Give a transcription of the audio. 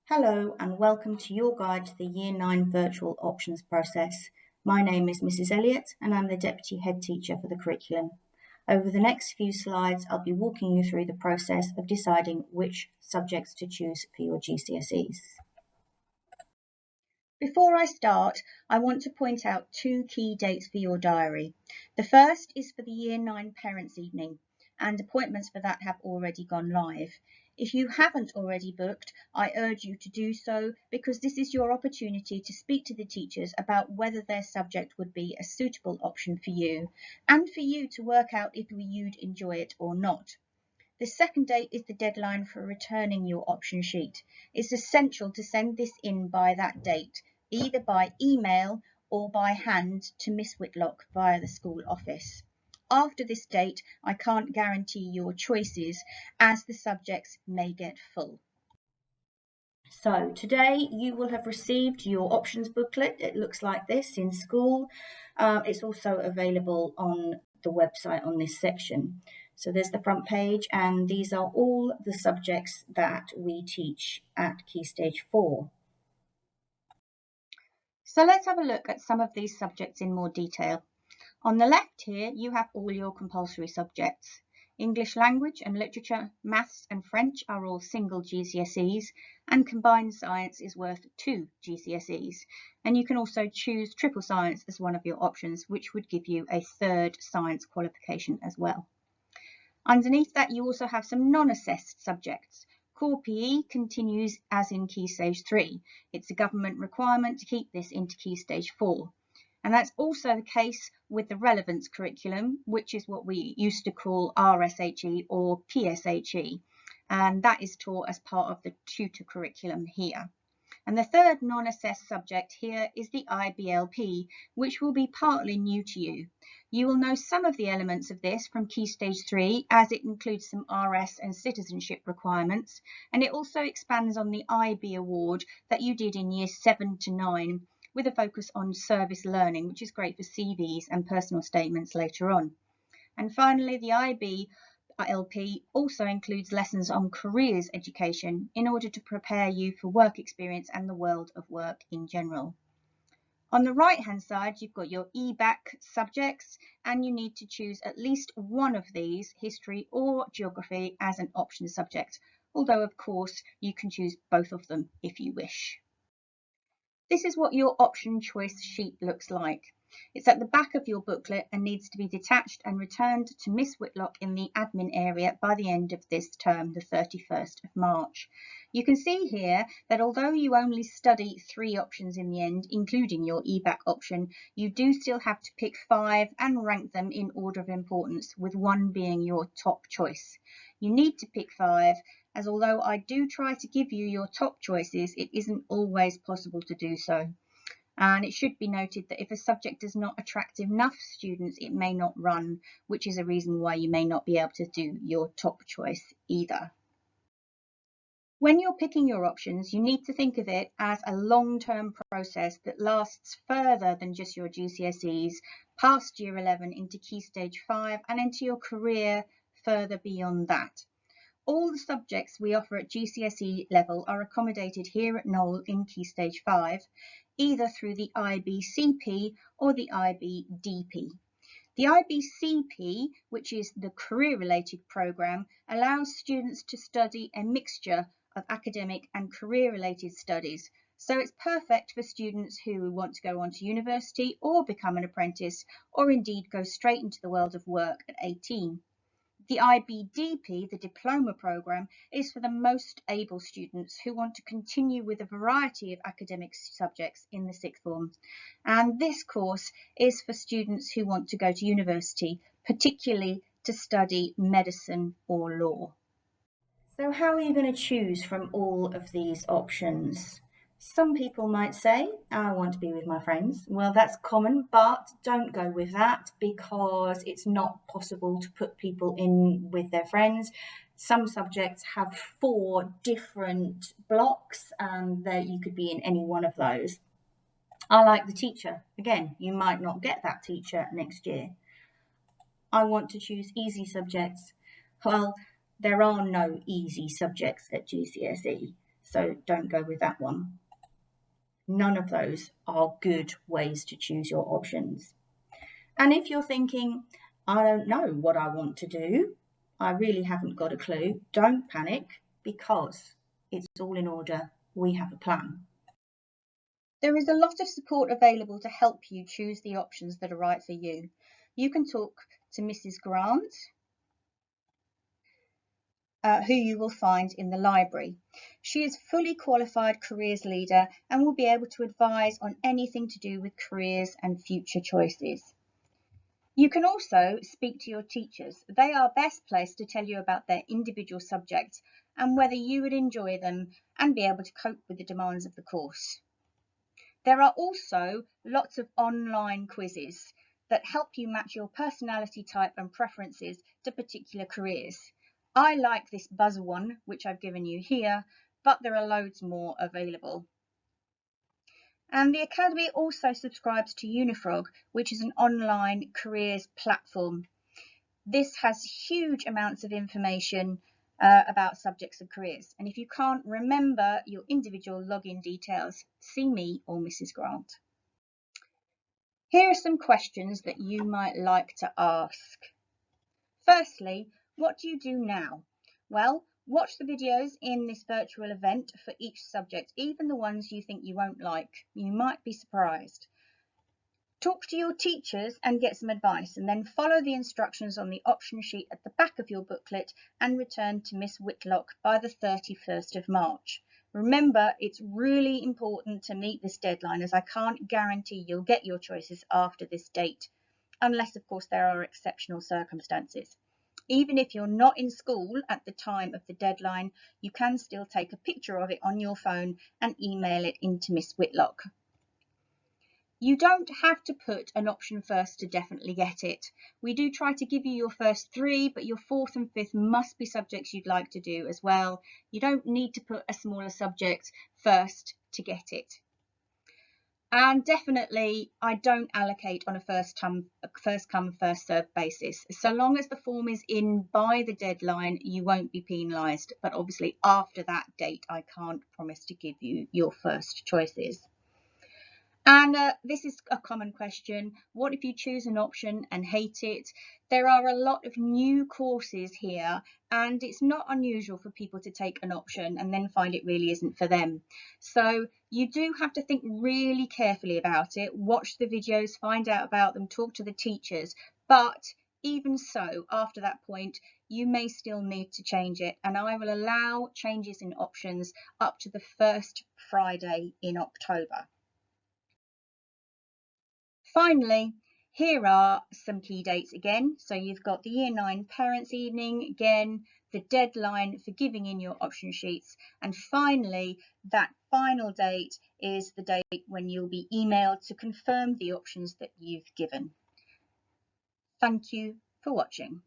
Hello and welcome to your guide to the Year 9 virtual options process. My name is Mrs. Elliott and I'm the Deputy Head Teacher for the curriculum. Over the next few slides, I'll be walking you through the process of deciding which subjects to choose for your GCSEs. Before I start, I want to point out two key dates for your diary. The first is for the Year 9 Parents' Evening, and appointments for that have already gone live. If you haven't already booked, I urge you to do so because this is your opportunity to speak to the teachers about whether their subject would be a suitable option for you and for you to work out if you'd enjoy it or not. The second date is the deadline for returning your option sheet. It's essential to send this in by that date, either by email or by hand to Miss Whitlock via the school office. After this date, I can't guarantee your choices as the subjects may get full. So today you will have received your options booklet. It looks like this in school. It's also available on the website on this section. So there's the front page, and these are all the subjects that we teach at Key Stage 4. So let's have a look at some of these subjects in more detail. On the left here, you have all your compulsory subjects. English language and literature, maths and French are all single GCSEs, and combined science is worth 2 GCSEs. And you can also choose triple science as one of your options, which would give you a third science qualification as well. Underneath that, you also have some non-assessed subjects. Core PE continues as in Key Stage 3. It's a government requirement to keep this into Key Stage 4. And that's also the case with the relevance curriculum, which is what we used to call RSHE or PSHE. And that is taught as part of the tutor curriculum here. And the third non-assessed subject here is the IBLP, which will be partly new to you. You will know some of the elements of this from Key Stage 3, as it includes some RS and citizenship requirements, and it also expands on the IB award that you did in Year 7 to 9, with a focus on service learning, which is great for CVs and personal statements later on. And finally, the IBLP also includes lessons on careers education in order to prepare you for work experience and the world of work in general. On the right-hand side, you've got your EBAC subjects, and you need to choose at least one of these, history or geography, as an option subject, although of course you can choose both of them if you wish. This is what your option choice sheet looks like. It's at the back of your booklet and needs to be detached and returned to Miss Whitlock in the admin area by the end of this term, the 31st of March. You can see here that although you only study 3 options in the end, including your EBAC option, you do still have to pick 5 and rank them in order of importance, with 1 being your top choice. You need to pick 5, as although I do try to give you your top choices, it isn't always possible to do so. And it should be noted that if a subject does not attract enough students, it may not run, which is a reason why you may not be able to do your top choice either. When you're picking your options, you need to think of it as a long-term process that lasts further than just your GCSEs, past Year 11 into Key Stage 5 and into your career further beyond that. All the subjects we offer at GCSE level are accommodated here at Knole in Key Stage 5, either through the IBCP or the IBDP. The IBCP, which is the career-related programme, allows students to study a mixture of academic and career-related studies. So it's perfect for students who want to go on to university or become an apprentice, or indeed go straight into the world of work at 18. The IBDP, the diploma programme, is for the most able students who want to continue with a variety of academic subjects in the sixth form. And this course is for students who want to go to university, particularly to study medicine or law. So how are you going to choose from all of these options? Some people might say, I want to be with my friends. Well, that's common, but don't go with that because it's not possible to put people in with their friends. Some subjects have 4 different blocks and that you could be in any one of those. I like the teacher. Again, you might not get that teacher next year. I want to choose easy subjects. Well, there are no easy subjects at GCSE. so don't go with that one. None of those are good ways to choose your options. And if you're thinking, I don't know what I want to do, I really haven't got a clue, don't panic, because it's all in order. We have a plan. There is a lot of support available to help you choose the options that are right for you. You can talk to Mrs. Grant, who you will find in the library. She is a fully qualified careers leader and will be able to advise on anything to do with careers and future choices. You can also speak to your teachers. They are best placed to tell you about their individual subjects and whether you would enjoy them and be able to cope with the demands of the course. There are also lots of online quizzes that help you match your personality type and preferences to particular careers. I like this buzzer one, which I've given you here, but there are loads more available. And the Academy also subscribes to Unifrog, which is an online careers platform. This has huge amounts of information about subjects and careers. And if you can't remember your individual login details, see me or Mrs. Grant. Here are some questions that you might like to ask. Firstly, what do you do now? Well, watch the videos in this virtual event for each subject, even the ones you think you won't like. You might be surprised. Talk to your teachers and get some advice, and then follow the instructions on the option sheet at the back of your booklet and return to Miss Whitlock by the 31st of March. Remember, it's really important to meet this deadline, as I can't guarantee you'll get your choices after this date, unless of course there are exceptional circumstances. Even if you're not in school at the time of the deadline, you can still take a picture of it on your phone and email it into Miss Whitlock. You don't have to put an option first to definitely get it. We do try to give you your first 3, but your 4th and 5th must be subjects you'd like to do as well. You don't need to put a smaller subject first to get it. And definitely, I don't allocate on a first come, first served basis. So long as the form is in by the deadline, you won't be penalised. But obviously, after that date, I can't promise to give you your first choices. And this is a common question. What if you choose an option and hate it? There are a lot of new courses here, and it's not unusual for people to take an option and then find it really isn't for them. So you do have to think really carefully about it, watch the videos, find out about them, talk to the teachers. But even so, after that point, you may still need to change it, and I will allow changes in options up to the first Friday in October. Finally, here are some key dates again. So you've got the Year 9 Parents' Evening again, the deadline for giving in your option sheets, and finally, that final date is the date when you'll be emailed to confirm the options that you've given. Thank you for watching.